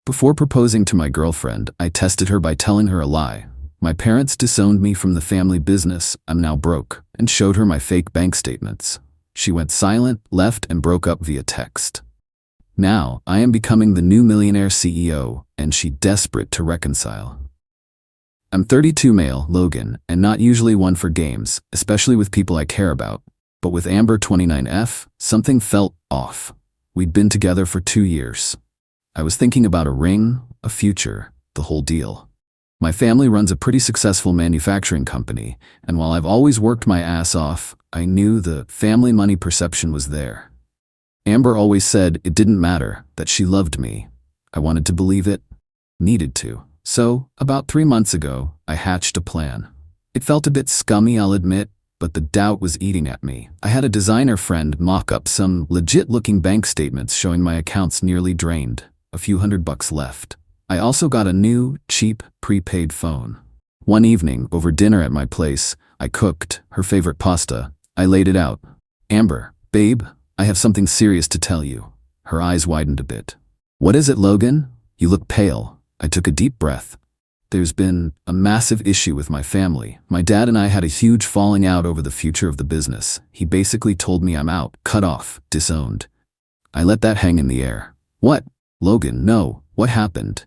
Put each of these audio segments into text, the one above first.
Before proposing to my girlfriend, I tested her by telling her a lie. My parents disowned me from the family business, I'm now broke, and showed her my fake bank statements. She went silent, left, and broke up via text. Now, I am becoming the new millionaire CEO, and she desperate to reconcile. I'm 32 male, Logan, and not usually one for games, especially with people I care about. But with Amber 29F, something felt off. We'd been together for 2 years. I was thinking about a ring, a future, the whole deal. My family runs a pretty successful manufacturing company, and while I've always worked my ass off, I knew the family money perception was there. Amber always said it didn't matter, that she loved me. I wanted to believe it, needed to. So, about 3 months ago, I hatched a plan. It felt a bit scummy, I'll admit, but the doubt was eating at me. I had a designer friend mock up some legit-looking bank statements showing my accounts nearly drained, a few $100 left. I also got a new, cheap, prepaid phone. One evening, over dinner at my place, I cooked her favorite pasta. I laid it out. Amber, babe, I have something serious to tell you. Her eyes widened a bit. What is it, Logan? You look pale. I took a deep breath. There's been a massive issue with my family. My dad and I had a huge falling out over the future of the business. He basically told me I'm out, cut off, disowned. I let that hang in the air. What? Logan, no. What happened?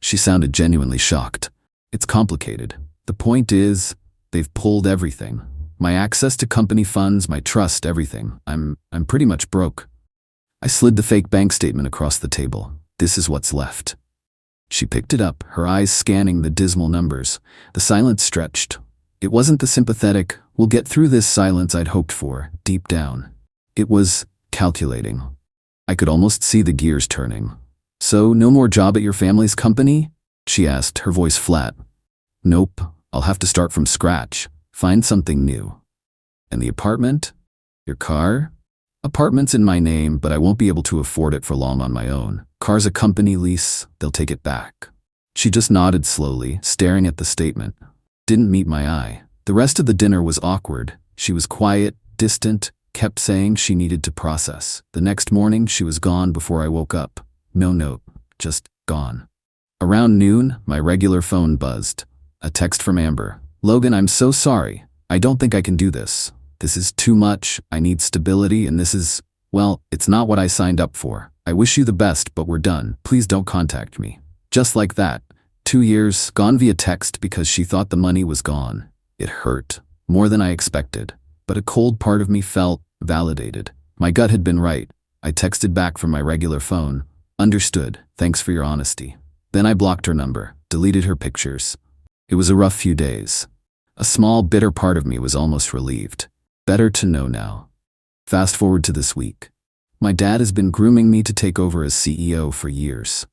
She sounded genuinely shocked. It's complicated. The point is, they've pulled everything. My access to company funds, my trust, everything. I'm pretty much broke. I slid the fake bank statement across the table. This is what's left. She picked it up, her eyes scanning the dismal numbers. The silence stretched. It wasn't the sympathetic, we'll get through this silence I'd hoped for, deep down. It was calculating. I could almost see the gears turning. So, no more job at your family's company? She asked, her voice flat. Nope, I'll have to start from scratch. Find something new. And the apartment? Your car? Apartment's in my name, but I won't be able to afford it for long on my own. Car's a company lease, they'll take it back. She just nodded slowly, staring at the statement. Didn't meet my eye. The rest of the dinner was awkward. She was quiet, distant, kept saying she needed to process. The next morning, she was gone before I woke up. No note, just gone. Around noon, my regular phone buzzed. A text from Amber. Logan, I'm so sorry. I don't think I can do this. This is too much. I need stability, and this is, well, it's not what I signed up for. I wish you the best, but we're done. Please don't contact me. Just like that. 2 years, gone via text because she thought the money was gone. It hurt, more than I expected. But a cold part of me felt validated. My gut had been right. I texted back from my regular phone. Understood. Thanks for your honesty. Then I blocked her number, deleted her pictures. It was a rough few days. A small, bitter part of me was almost relieved. Better to know now. Fast forward to this week. My dad has been grooming me to take over as CEO for years.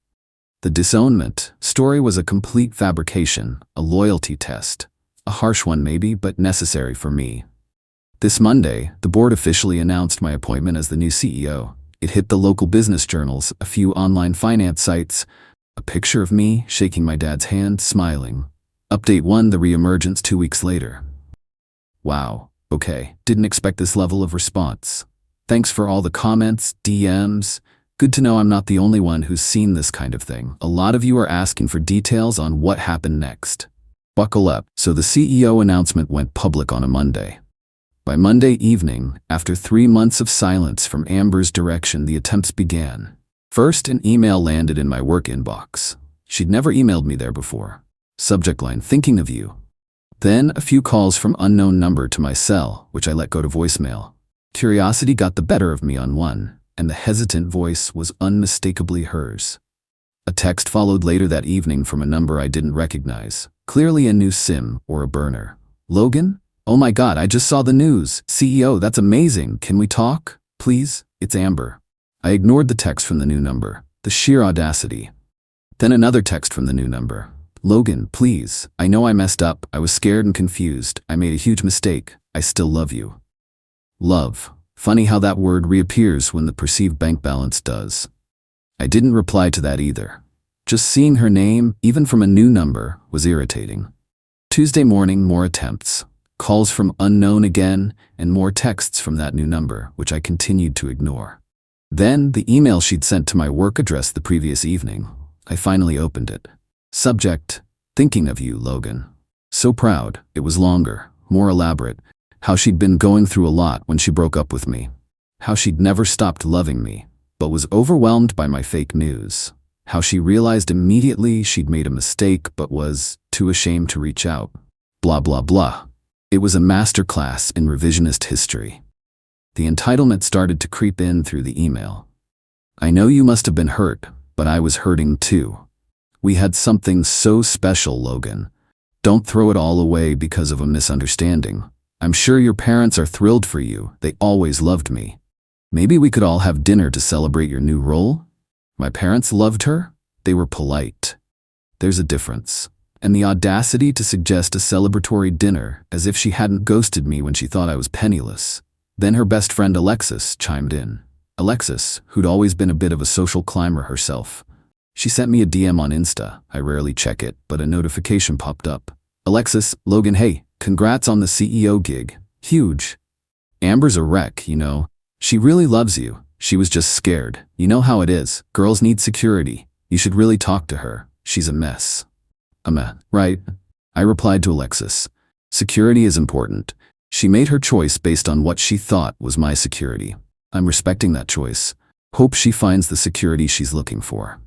The disownment story was a complete fabrication, a loyalty test. A harsh one maybe, but necessary for me. This Monday, the board officially announced my appointment as the new CEO. It hit the local business journals, a few online finance sites, a picture of me shaking my dad's hand, smiling. Update 1, the reemergence 2 weeks later. Wow, okay, didn't expect this level of response. Thanks for all the comments, DMs. Good to know I'm not the only one who's seen this kind of thing. A lot of you are asking for details on what happened next. Buckle up. So the CEO announcement went public on a Monday. By Monday evening, after 3 months of silence from Amber's direction, the attempts began. First, an email landed in my work inbox. She'd never emailed me there before. Subject line, thinking of you. Then, a few calls from unknown number to my cell, which I let go to voicemail. Curiosity got the better of me on one, and the hesitant voice was unmistakably hers. A text followed later that evening from a number I didn't recognize, clearly a new SIM or a burner. Logan? Oh my God, I just saw the news. CEO, that's amazing. Can we talk? Please? It's Amber. I ignored the text from the new number. The sheer audacity. Then another text from the new number. Logan, please. I know I messed up. I was scared and confused. I made a huge mistake. I still love you. Love. Funny how that word reappears when the perceived bank balance does. I didn't reply to that either. Just seeing her name, even from a new number, was irritating. Tuesday morning, more attempts. Calls from unknown again, and more texts from that new number, which I continued to ignore. Then, the email she'd sent to my work address the previous evening. I finally opened it. Subject: thinking of you, Logan. So proud. It was longer, more elaborate. How she'd been going through a lot when she broke up with me. How she'd never stopped loving me, but was overwhelmed by my fake news. How she realized immediately she'd made a mistake but was too ashamed to reach out. Blah, blah, blah. It was a masterclass in revisionist history. The entitlement started to creep in through the email. I know you must have been hurt, but I was hurting too. We had something so special, Logan. Don't throw it all away because of a misunderstanding. I'm sure your parents are thrilled for you. They always loved me. Maybe we could all have dinner to celebrate your new role? My parents loved her. They were polite. There's a difference. And the audacity to suggest a celebratory dinner as if she hadn't ghosted me when she thought I was penniless. Then her best friend Alexis chimed in. Alexis, who'd always been a bit of a social climber herself. She sent me a DM on Insta. I rarely check it, but a notification popped up. Alexis, Logan, hey, congrats on the CEO gig. Huge. Amber's a wreck, you know. She really loves you. She was just scared. You know how it is. Girls need security. You should really talk to her. She's a mess. Right? I replied to Alexis. Security is important. She made her choice based on what she thought was my security. I'm respecting that choice. Hope she finds the security she's looking for.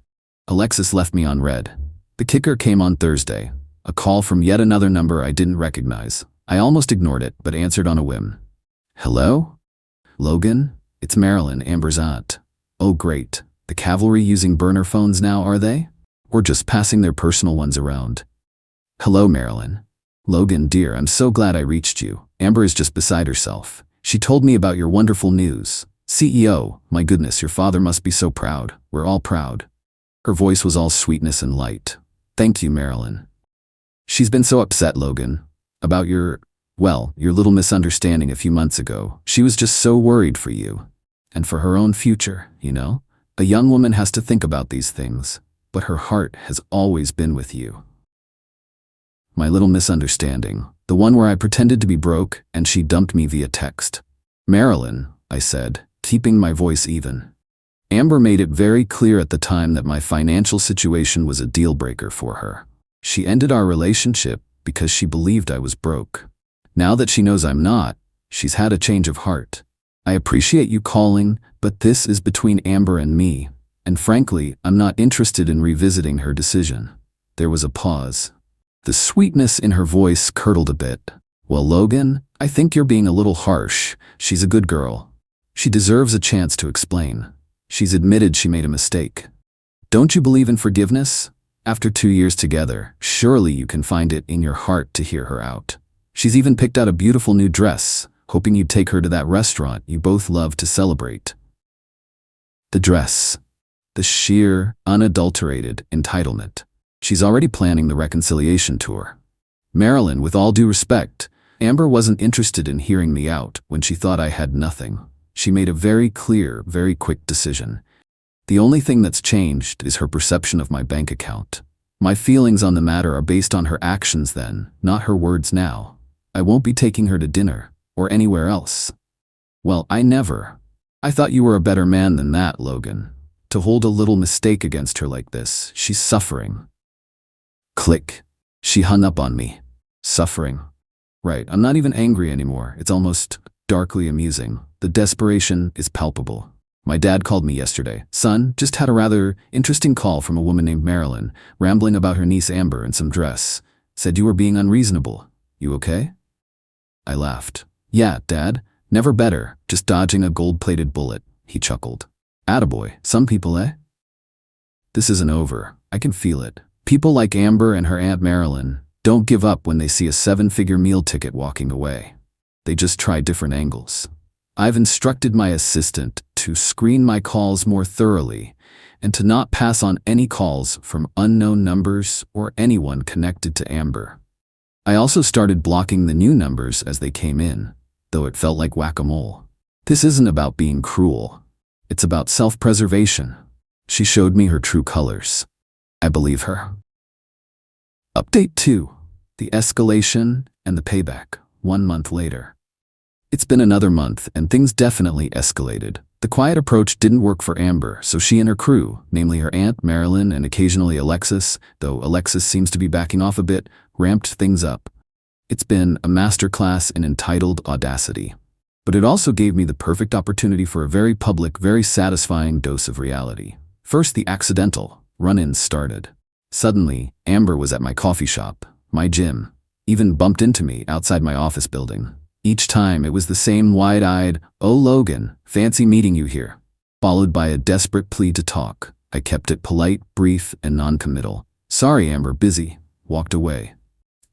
Alexis left me on red. The kicker came on Thursday. A call from yet another number I didn't recognize. I almost ignored it, but answered on a whim. Hello? Logan? It's Marilyn, Amber's aunt. Oh great. The cavalry using burner phones now, are they? Or just passing their personal ones around? Hello, Marilyn. Logan, dear, I'm so glad I reached you. Amber is just beside herself. She told me about your wonderful news. CEO, my goodness, your father must be so proud. We're all proud. Her voice was all sweetness and light. Thank you, Marilyn. She's been so upset, Logan, about your little misunderstanding a few months ago. She was just so worried for you. And for her own future, you know? A young woman has to think about these things, but her heart has always been with you. My little misunderstanding, the one where I pretended to be broke and she dumped me via text. Marilyn, I said, keeping my voice even. Amber made it very clear at the time that my financial situation was a deal breaker for her. She ended our relationship because she believed I was broke. Now that she knows I'm not, she's had a change of heart. I appreciate you calling, but this is between Amber and me, and frankly, I'm not interested in revisiting her decision. There was a pause. The sweetness in her voice curdled a bit. Well, Logan, I think you're being a little harsh. She's a good girl. She deserves a chance to explain. She's admitted she made a mistake. Don't you believe in forgiveness? After 2 years together, surely you can find it in your heart to hear her out. She's even picked out a beautiful new dress, hoping you'd take her to that restaurant you both love to celebrate. The dress. The sheer, unadulterated entitlement. She's already planning the reconciliation tour. Marilyn, with all due respect, Amber wasn't interested in hearing me out when she thought I had nothing. She made a very clear, very quick decision. The only thing that's changed is her perception of my bank account. My feelings on the matter are based on her actions then, not her words now. I won't be taking her to dinner, or anywhere else. Well, I thought you were a better man than that, Logan. To hold a little mistake against her like this, she's suffering. Click. She hung up on me. Suffering. Right, I'm not even angry anymore. It's almost darkly amusing. The desperation is palpable. My dad called me yesterday. Son, just had a rather interesting call from a woman named Marilyn, rambling about her niece Amber and some dress. Said you were being unreasonable. You okay? I laughed. Yeah, Dad. Never better. Just dodging a gold-plated bullet. He chuckled. Attaboy. Some people, eh? This isn't over. I can feel it. People like Amber and her Aunt Marilyn don't give up when they see a 7-figure meal ticket walking away. They just try different angles. I've instructed my assistant to screen my calls more thoroughly and to not pass on any calls from unknown numbers or anyone connected to Amber. I also started blocking the new numbers as they came in, though it felt like whack-a-mole. This isn't about being cruel. It's about self-preservation. She showed me her true colors. I believe her. Update 2. The escalation and the payback, 1 month later. It's been another month, and things definitely escalated. The quiet approach didn't work for Amber, so she and her crew, namely her aunt, Marilyn, and occasionally Alexis, though Alexis seems to be backing off a bit, ramped things up. It's been a masterclass in entitled audacity. But it also gave me the perfect opportunity for a very public, very satisfying dose of reality. First, the accidental run-ins started. Suddenly, Amber was at my coffee shop, my gym, even bumped into me outside my office building. Each time it was the same wide-eyed, "Oh Logan, fancy meeting you here," followed by a desperate plea to talk. I kept it polite, brief, and non-committal. "Sorry, Amber, busy," walked away.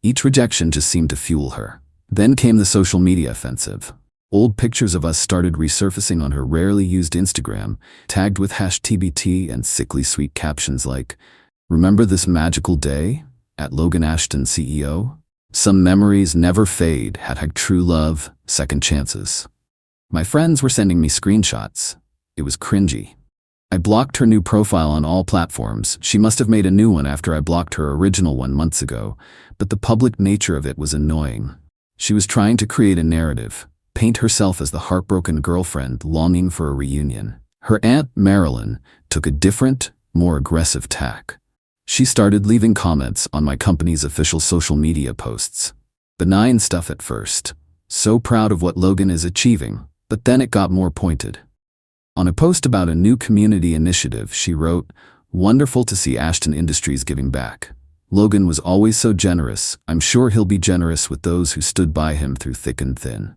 Each rejection just seemed to fuel her. Then came the social media offensive. Old pictures of us started resurfacing on her rarely used Instagram, tagged with #TBT and sickly sweet captions like, "Remember this magical day? At Logan Ashton CEO? Some memories never fade, #true love, second chances." My friends were sending me screenshots. It was cringy. I blocked her new profile on all platforms. She must have made a new one after I blocked her original one months ago, but the public nature of it was annoying. She was trying to create a narrative, paint herself as the heartbroken girlfriend longing for a reunion. Her aunt, Marilyn, took a different, more aggressive tack. She started leaving comments on my company's official social media posts. Benign stuff at first. So proud of what Logan is achieving, but then it got more pointed. On a post about a new community initiative, she wrote, "Wonderful to see Ashton Industries giving back. Logan was always so generous. I'm sure he'll be generous with those who stood by him through thick and thin."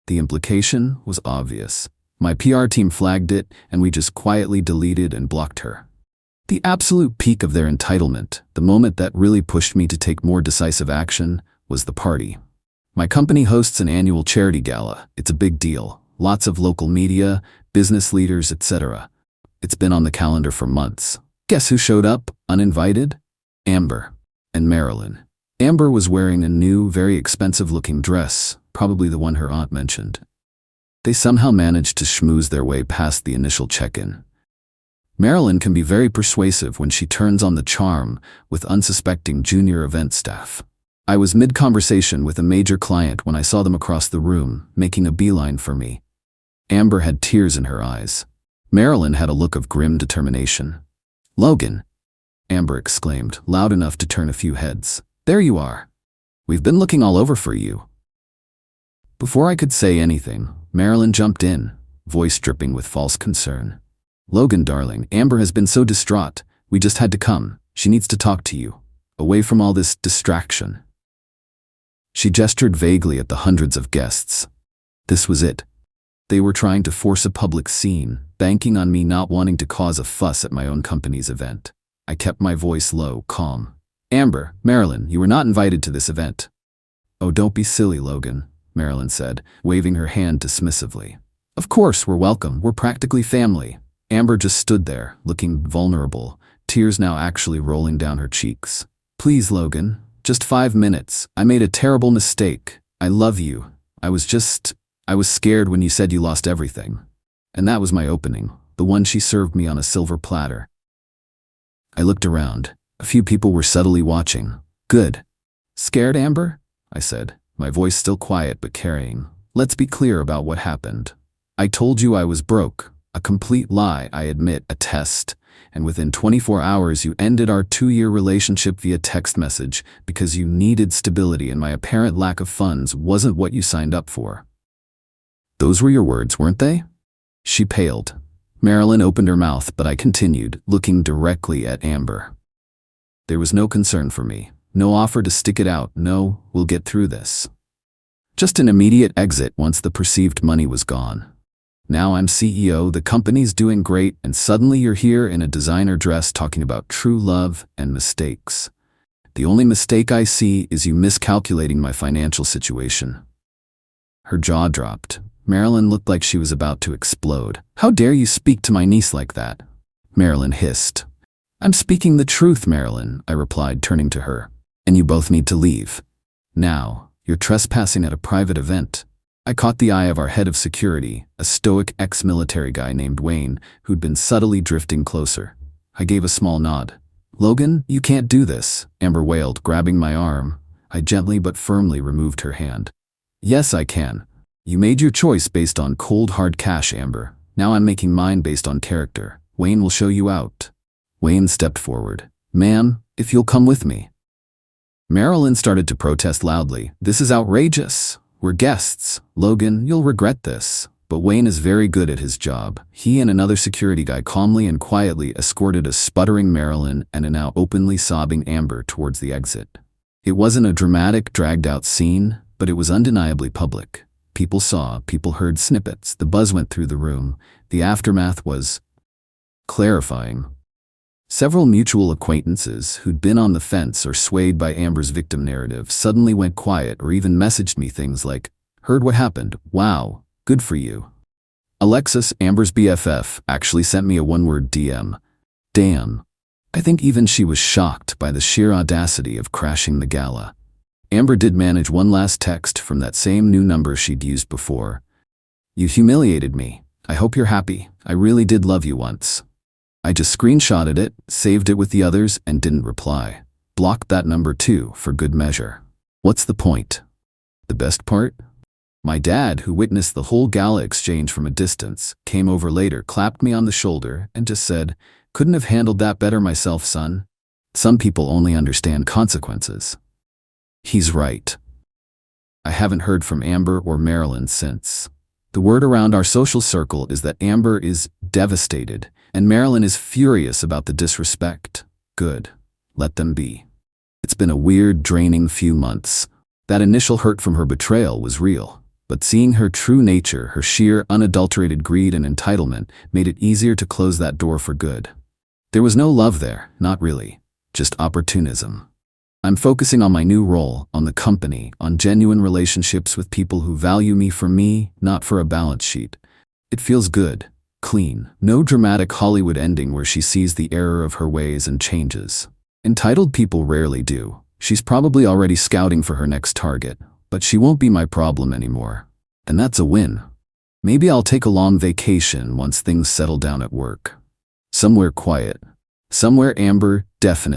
The implication was obvious. My PR team flagged it, and we just quietly deleted and blocked her. The absolute peak of their entitlement, the moment that really pushed me to take more decisive action, was the party. My company hosts an annual charity gala. It's a big deal. Lots of local media, business leaders, etc. It's been on the calendar for months. Guess who showed up, uninvited? Amber and Marilyn. Amber was wearing a new, very expensive-looking dress, probably the one her aunt mentioned. They somehow managed to schmooze their way past the initial check-in. Marilyn can be very persuasive when she turns on the charm with unsuspecting junior event staff. I was mid-conversation with a major client when I saw them across the room, making a beeline for me. Amber had tears in her eyes. Marilyn had a look of grim determination. "Logan," Amber exclaimed, loud enough to turn a few heads. "There you are. We've been looking all over for you." Before I could say anything, Marilyn jumped in, voice dripping with false concern. "Logan, darling, Amber has been so distraught. We just had to come. She needs to talk to you. Away from all this distraction." She gestured vaguely at the hundreds of guests. This was it. They were trying to force a public scene, banking on me not wanting to cause a fuss at my own company's event. I kept my voice low, calm. "Amber, Marilyn, you were not invited to this event." "Oh, don't be silly, Logan," Marilyn said, waving her hand dismissively. "Of course, we're welcome. We're practically family." Amber just stood there, looking vulnerable, tears now actually rolling down her cheeks. "Please, Logan, just 5 minutes. I made a terrible mistake. I love you. I was scared when you said you lost everything." And that was my opening, the one she served me on a silver platter. I looked around. A few people were subtly watching. "Good." "Scared, Amber?" I said, my voice still quiet but carrying. "Let's be clear about what happened. I told you I was broke. A complete lie, I admit, a test. And within 24 hours you ended our 2-year relationship via text message because you needed stability and my apparent lack of funds wasn't what you signed up for." "Those were your words, weren't they?" She paled. Marilyn opened her mouth, but I continued, looking directly at Amber. There was no concern for me, no offer to stick it out, no, "We'll get through this." Just an immediate exit once the perceived money was gone. Now I'm CEO, the company's doing great, and suddenly you're here in a designer dress talking about true love and mistakes. The only mistake I see is you miscalculating my financial situation. Her jaw dropped. Marilyn looked like she was about to explode. "How dare you speak to my niece like that?" Marilyn hissed. "I'm speaking the truth, Marilyn," I replied, turning to her. "And you both need to leave. Now, you're trespassing at a private event." I caught the eye of our head of security, a stoic ex-military guy named Wayne, who'd been subtly drifting closer. I gave a small nod. "Logan, you can't do this," Amber wailed, grabbing my arm. I gently but firmly removed her hand. "Yes, I can. You made your choice based on cold hard cash, Amber. Now I'm making mine based on character. Wayne will show you out. Wayne stepped forward. Ma'am, if you'll come with me. Marilyn started to protest loudly. This is outrageous. We're guests. Logan, you'll regret this. But Wayne is very good at his job. He and another security guy calmly and quietly escorted a sputtering Marilyn and a now openly sobbing Amber towards the exit. It wasn't a dramatic, dragged-out scene, but it was undeniably public. People saw, people heard snippets. The buzz went through the room. The aftermath was clarifying. Several mutual acquaintances who'd been on the fence or swayed by Amber's victim narrative suddenly went quiet or even messaged me things like, "Heard what happened. Wow, good for you." Alexis, Amber's BFF, actually sent me a one-word DM. Damn. I think even she was shocked by the sheer audacity of crashing the gala. Amber did manage one last text from that same new number she'd used before. You humiliated me. I hope you're happy. I really did love you once. I just screenshotted it, saved it with the others, and didn't reply. Blocked that number too, for good measure. What's the point? The best part? My dad, who witnessed the whole gala exchange from a distance, came over later, clapped me on the shoulder, and just said, "Couldn't have handled that better myself, son. Some people only understand consequences." He's right. I haven't heard from Amber or Marilyn since. The word around our social circle is that Amber is devastated, and Marilyn is furious about the disrespect. Good. Let them be. It's been a weird, draining few months. That initial hurt from her betrayal was real, but seeing her true nature, her sheer, unadulterated greed and entitlement, made it easier to close that door for good. There was no love there, not really, just opportunism. I'm focusing on my new role, on the company, on genuine relationships with people who value me for me, not for a balance sheet. It feels good, clean, no dramatic Hollywood ending where she sees the error of her ways and changes. Entitled people rarely do. She's probably already scouting for her next target, but she won't be my problem anymore. And that's a win. Maybe I'll take a long vacation once things settle down at work. Somewhere quiet. Somewhere Amber definitely